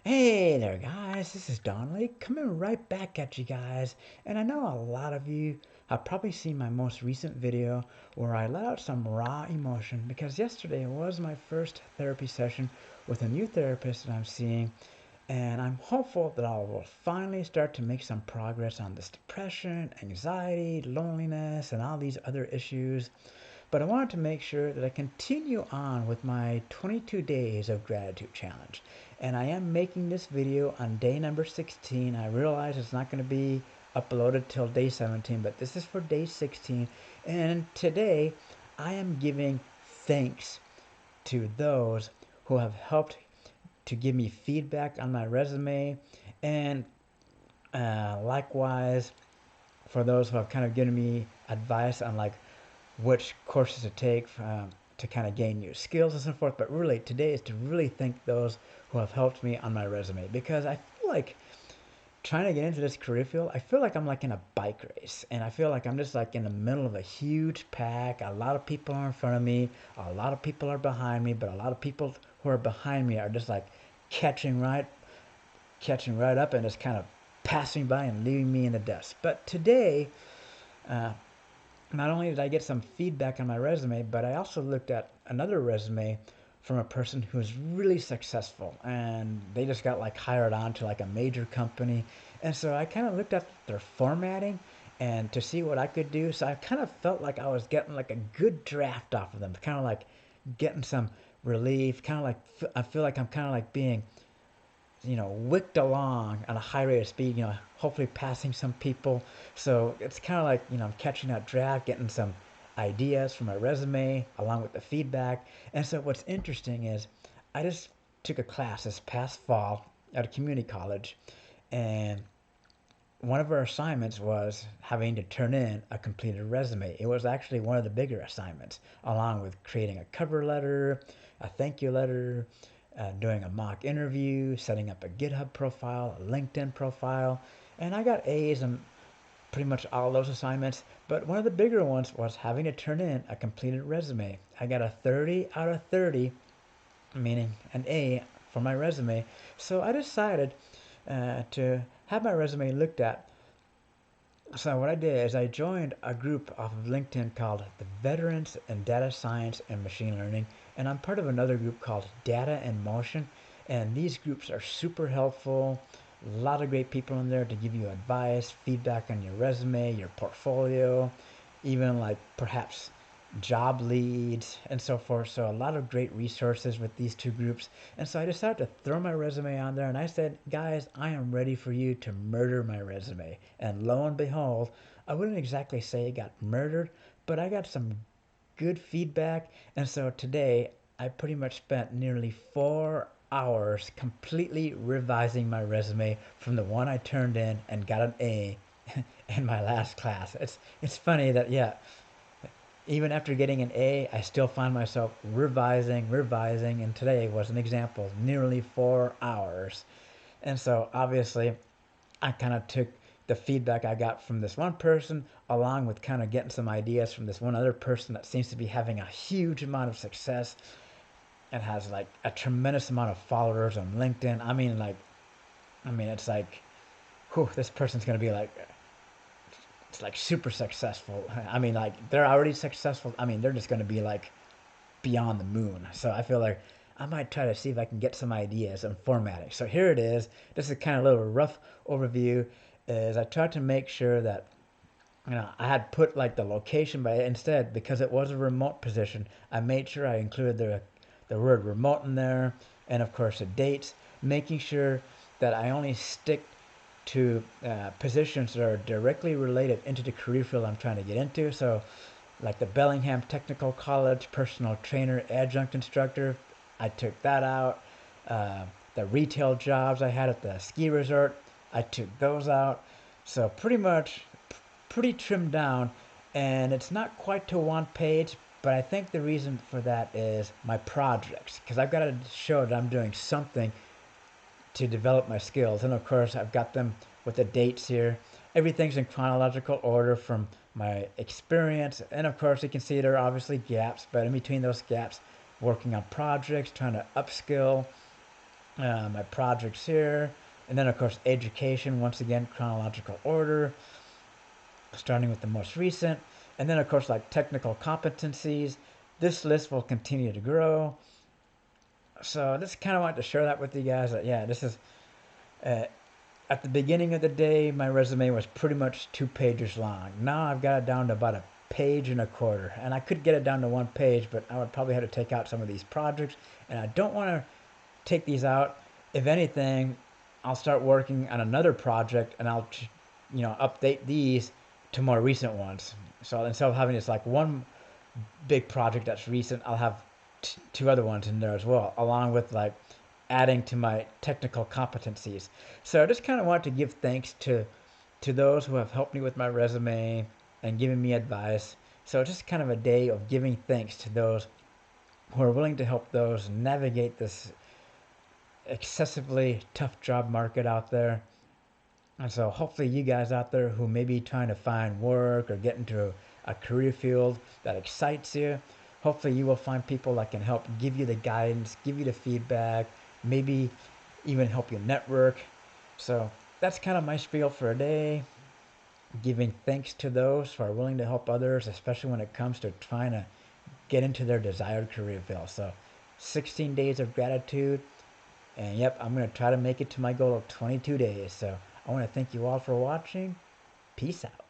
Hey there, guys. This is Donnelly coming right back at you guys. And I know a lot of you have probably seen my most recent video where I let out some raw emotion because yesterday was my first therapy session with a new therapist that I'm seeing. And I'm hopeful that I will finally start to make some progress on this depression, anxiety, loneliness, and all these other issues. But I wanted to make sure that I continue on with my 22 days of gratitude challenge. And I am making this video on day number 16. I realize it's not going to be uploaded till day 17, but this is for day 16. And today I am giving thanks to those who have helped to give me feedback on my resume, and likewise for those who have kind of given me advice on like which courses to take to kind of gain new skills and so forth. But really, today is to really thank those who have helped me on my resume because I feel like trying to get into this career field, I feel like I'm like in a bike race, and I feel like I'm just like in the middle of a huge pack. A lot of people are in front of me, a lot of people are behind me, but a lot of people who are behind me are just like catching right, catching right up and just kind of passing by and leaving me in the dust. But today, uh, not only did I get some feedback on my resume, but I also looked at another resume from a person who's really successful and they just got like hired on to like a major company. And so I kind of looked at their formatting and to see what I could do. So I kind of felt like I was getting like a good draft off of them, kind of like getting some relief, kind of like I feel like I'm kind of like being wicked along at a high rate of speed, hopefully passing some people. So it's kind of like, I'm catching that draft, getting some ideas from my resume along with the feedback. And so what's interesting is I just took a class this past fall at a community college, and one of our assignments was having to turn in a completed resume. It was actually one of the bigger assignments, along with creating a cover letter, a thank you letter, doing a mock interview, setting up a GitHub profile, a LinkedIn profile. And I got A's in pretty much all those assignments. But one of the bigger ones was having to turn in a completed resume. I got a 30 out of 30, meaning an A for my resume. So I decided to have my resume looked at. So what I did is I joined a group off of LinkedIn called the Veterans in Data Science and Machine Learning, and I'm part of another group called Data in Motion. And these groups are super helpful. A lot of great people in there to give you advice, feedback on your resume, your portfolio, even like perhaps job leads and so forth. So a lot of great resources with these two groups. And so I decided to throw my resume on there and I said, guys, I am ready for you to murder my resume. And lo and behold, I wouldn't exactly say it got murdered, but I got some good feedback. And so today I pretty much spent nearly 4 hours completely revising my resume from the one I turned in and got an A in my last class. It's funny that, yeah, even after getting an A, I still find myself revising, and today was an example, nearly 4 hours. And so obviously, I kind of took the feedback I got from this one person, along with kind of getting some ideas from this one other person that seems to be having a huge amount of success and has like a tremendous amount of followers on LinkedIn. It's like, whew, this person's gonna be like, it's like super successful. Like they're already successful. They're just gonna be like beyond the moon. So I feel like I might try to see if I can get some ideas on formatting. So here it is. This is kind of a little rough overview. Is I tried to make sure that I had put like the location, but instead because it was a remote position, I made sure I included the word remote in there, and of course the dates, making sure that I only stick to positions that are directly related into the career field I'm trying to get into. So like the Bellingham Technical College personal trainer adjunct instructor. I took that out. The retail jobs I had at the ski resort, I took those out. So pretty much pretty trimmed down, and it's not quite to one page, but I think the reason for that is my projects because I've got to show that I'm doing something to develop my skills. And of course, I've got them with the dates here. Everything's in chronological order from my experience. And of course, you can see there are obviously gaps, but in between those gaps, working on projects, trying to upskill, my projects here, and then of course education, once again chronological order, starting with the most recent, and then of course like technical competencies. This list will continue to grow. So just kind of wanted to share that with you guys. That yeah, this is uh, at the beginning of the day, my resume was pretty much 2 pages long. Now I've got it down to about a page and a quarter, and I could get it down to 1 page, but I would probably have to take out some of these projects, and I don't want to take these out. If anything, I'll start working on another project, and I'll update these to more recent ones. So instead of having this like one big project that's recent, I'll have two other ones in there as well, along with like adding to my technical competencies. So I just kind of want to give thanks to those who have helped me with my resume and given me advice. So it's just kind of a day of giving thanks to those who are willing to help those navigate this excessively tough job market out there. And so hopefully you guys out there who may be trying to find work or get into a career field that excites you, hopefully you will find people that can help give you the guidance, give you the feedback, maybe even help you network. So that's kind of my spiel for a day. Giving thanks to those who are willing to help others, especially when it comes to trying to get into their desired career field. So 16 days of gratitude. And yep, I'm going to try to make it to my goal of 22 days. So I want to thank you all for watching. Peace out.